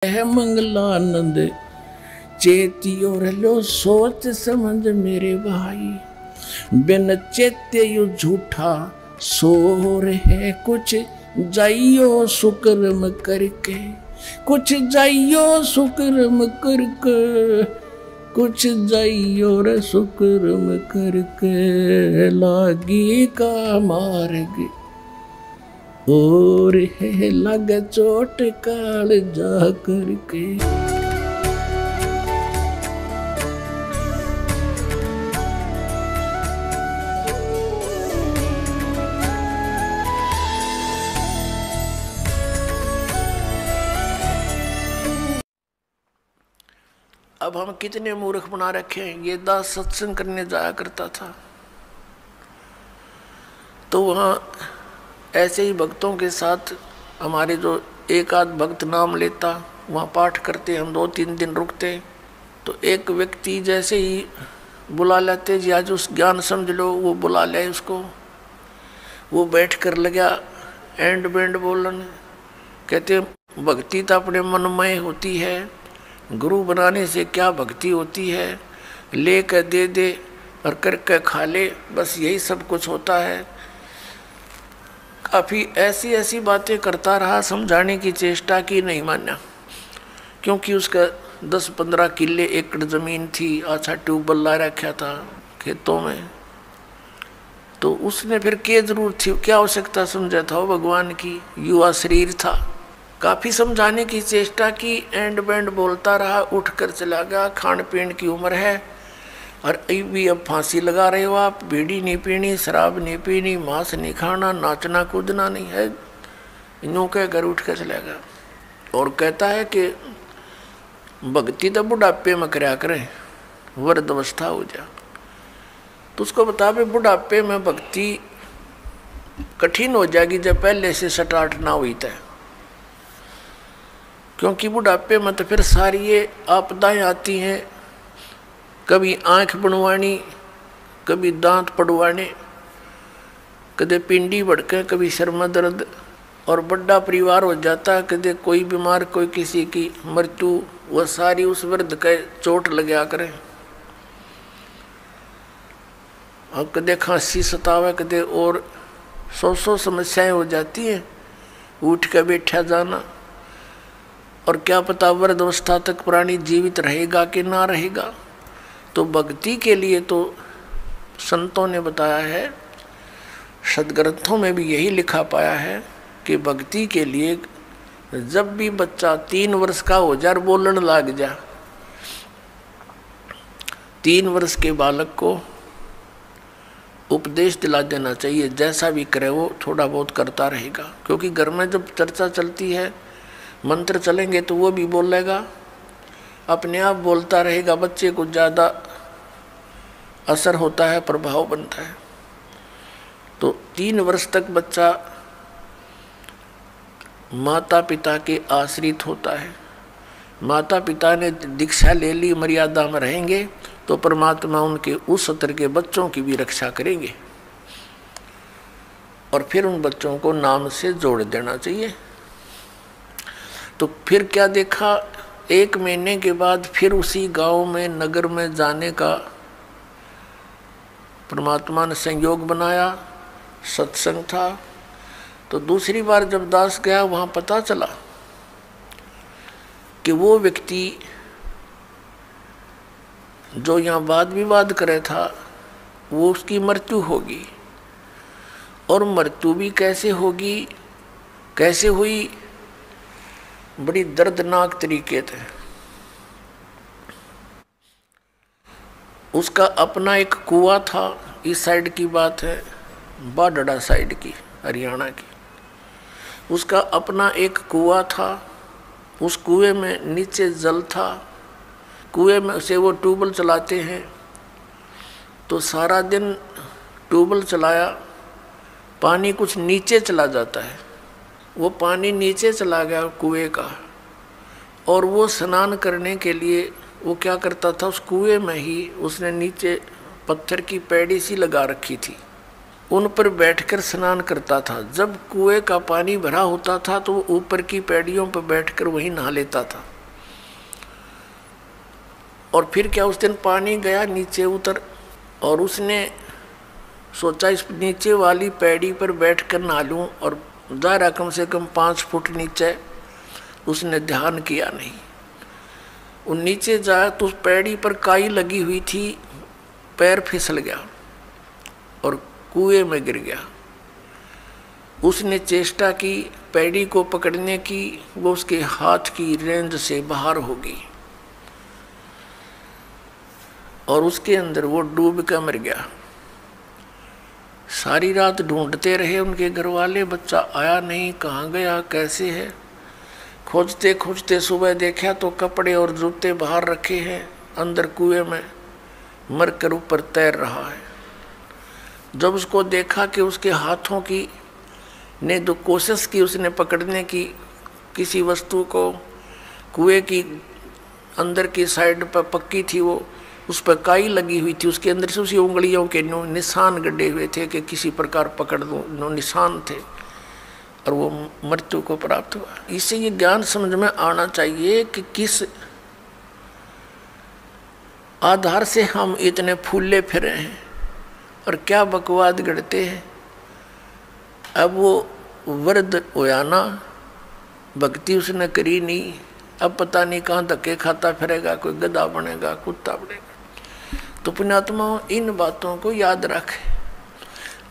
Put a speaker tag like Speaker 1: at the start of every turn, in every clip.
Speaker 1: है मंगलानंद चेतियो रलो सोच समझ मेरे भाई। बिन चेत्य यु झूठा सोर है कुछ जाइयो सुकर्म करके, कुछ जाइयो सुकर्म करके, कुछ जाइयो रे सुकर्म करके लागी का मार्ग और है लग चोट काल जा करके। अब हम कितने मूर्ख बना रखे हैं। ये दास सत्संग करने जाया करता था तो वहाँ ऐसे ही भक्तों के साथ हमारे जो एक आध भक्त नाम लेता, वहाँ पाठ करते, हम 2-3 दिन रुकते तो एक व्यक्ति जैसे ही बुला लेते जी आज उस ज्ञान समझ लो, वो बुला ले उसको, वो बैठ कर लगा एंड बैंड बोलन। कहते भक्ति तो अपने मनमय होती है, गुरु बनाने से क्या भक्ति होती है, ले कर दे दे और करके खा ले, बस यही सब कुछ होता है। काफ़ी ऐसी ऐसी बातें करता रहा, समझाने की चेष्टा की, नहीं माना। क्योंकि उसका 10-15 किले एकड़ ज़मीन थी, अच्छा ट्यूबवेल ला रखा था खेतों में, तो उसने फिर क्या जरूरत थी, क्या आवश्यकता समझा था वो भगवान की, युवा शरीर था। काफ़ी समझाने की चेष्टा की, एंड बैंड बोलता रहा, उठ कर चला गया। खान पीन की उम्र है और भी अब फांसी लगा रहे हो आप, बीड़ी नहीं पीनी, शराब नहीं पीनी, मांस नहीं खाना, नाचना कूदना नहीं है, इनों के घर उठ कर चला गया। और कहता है कि भक्ति तो बुढ़ापे में कराया करें, वृद्ध अवस्था हो जा। तो उसको बता भाई बुढ़ापे में भक्ति कठिन हो जाएगी जब पहले से स्टार्ट ना हुई तय, क्योंकि बुढ़ापे में तो फिर सारी ये आपदाएं आती हैं, कभी आँख बनवानी, कभी दांत पड़वाने, कदे पिंडी भड़के, कभी सिर में दर्द, और बड़ा परिवार हो जाता है, कदे कोई बीमार, कोई किसी की मृत्यु, वह सारी उस वृद्ध के चोट लगा करें। और कदे खांसी सतावे, कदे और 100 समस्याएं हो जाती हैं, उठ के बैठा जाना, और क्या पता वृद्ध अवस्था तक प्राणी जीवित रहेगा कि ना रहेगा। तो भक्ति के लिए तो संतों ने बताया है, सदग्रंथों में भी यही लिखा पाया है कि भक्ति के लिए जब भी बच्चा 3 वर्ष का हो जा, बोलने लग जा, 3 वर्ष के बालक को उपदेश दिला देना चाहिए, जैसा भी करे वो थोड़ा बहुत करता रहेगा। क्योंकि घर में जब चर्चा चलती है, मंत्र चलेंगे तो वो भी बोलेगा, अपने आप बोलता रहेगा, बच्चे को ज़्यादा असर होता है, प्रभाव बनता है। तो 3 वर्ष तक बच्चा माता पिता के आश्रित होता है। माता पिता ने दीक्षा ले ली, मर्यादा में रहेंगे तो परमात्मा उनके उस स्तर के बच्चों की भी रक्षा करेंगे, और फिर उन बच्चों को नाम से जोड़ देना चाहिए। तो फिर क्या देखा, 1 महीने के बाद फिर उसी गांव में, नगर में जाने का परमात्मा ने संयोग बनाया, सत्संग था। तो दूसरी बार जब दास गया, वहाँ पता चला कि वो व्यक्ति जो यहाँ वाद विवाद करे था, वो उसकी मृत्यु होगी। और मृत्यु भी कैसे होगी, कैसे हुई, बड़ी दर्दनाक तरीके थे। उसका अपना एक कुआं था, इस साइड की बात है, बाडड़ा साइड की, हरियाणा की। उसका अपना एक कुआं था, उस कुएं में नीचे जल था, कुएं में से वो ट्यूबवेल चलाते हैं, तो सारा दिन ट्यूबवेल चलाया, पानी कुछ नीचे चला जाता है, वो पानी नीचे चला गया कुएं का, और वो स्नान करने के लिए वो क्या करता था, उस कुएं में ही उसने नीचे पत्थर की पैड़ी सी लगा रखी थी, उन पर बैठकर स्नान करता था। जब कुएं का पानी भरा होता था तो वो ऊपर की पैड़ियों पर बैठकर वहीं नहा लेता था। और फिर क्या, उस दिन पानी गया नीचे उतर, और उसने सोचा इस नीचे वाली पैड़ी पर बैठ कर नहा लूँ, और दायरा कम से कम 5 फुट नीचे। उसने ध्यान किया नहीं। वो नीचे जाया तो उस पैड़ी पर काई लगी हुई थी, पैर फिसल गया और कुएं में गिर गया। उसने चेष्टा की पैड़ी को पकड़ने की, वो उसके हाथ की रेंज से बाहर हो गई और उसके अंदर वो डूब कर मर गया। सारी रात ढूंढते रहे उनके घर वाले, बच्चा आया नहीं, कहाँ गया, कैसे है। खोजते खोजते सुबह देखा तो कपड़े और जूते बाहर रखे हैं, अंदर कुएं में मरकर ऊपर तैर रहा है। जब उसको देखा कि उसके हाथों की ने जो कोशिश की उसने पकड़ने की किसी वस्तु को, कुएं की अंदर की साइड पर पक्की थी वो, उस पर काई लगी हुई थी, उसके अंदर से उसी उंगलियों के निशान गड्ढे हुए थे कि किसी प्रकार पकड़ दो, निशान थे, और वो मृत्यु को प्राप्त हुआ। इससे ये ज्ञान समझ में आना चाहिए कि किस आधार से हम इतने फूले फिरे हैं और क्या बकवाद गढ़ते हैं। अब वो वृद्ध होया ना, भक्ति उसने करी नहीं, अब पता नहीं कहाँ धक्के खाता फिरेगा, कोई गधा बनेगा, कुत्ता बनेगा। तो पुण्यात्मा इन बातों को याद रखे।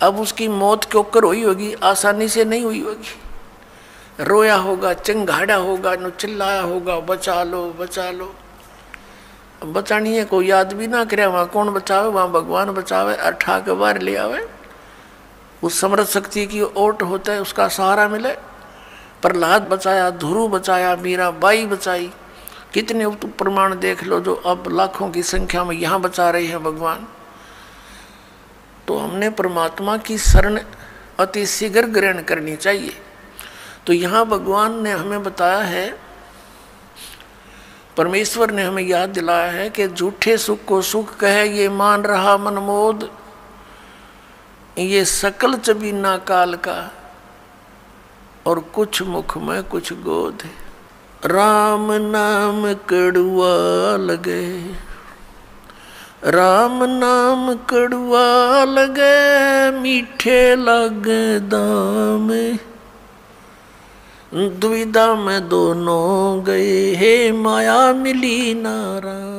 Speaker 1: अब उसकी मौत क्यों कर हुई होगी, आसानी से नहीं हुई होगी। रोया होगा, चिंगाड़ा होगा, नो चिल्लाया होगा, बचा लो बचा लो। बचानी है, कोई याद भी ना करे, वहाँ कौन बचावे, वहाँ भगवान बचावे, अठा के बाहर ले आवे। उस समर्थ शक्ति की ओट होता है, उसका सहारा मिले। प्रहलाद बचाया, ध्रुव बचाया, मीराबाई बचाई, कितने प्रमाण देख लो जो अब लाखों की संख्या में यहाँ बचा रहे हैं भगवान। तो हमने परमात्मा की शरण अति शीघ्र ग्रहण करनी चाहिए। तो यहाँ भगवान ने हमें बताया है, परमेश्वर ने हमें याद दिलाया है कि झूठे सुख को सुख कहे ये मान रहा मनमोद, ये सकल चबीना काल का, और कुछ मुख में कुछ गोद है। राम नाम कड़ुआ लगे, राम नाम कड़ुआ लगे, मीठे लगे दाम, दुविधा में दोनों गए, हे माया मिली नाराम।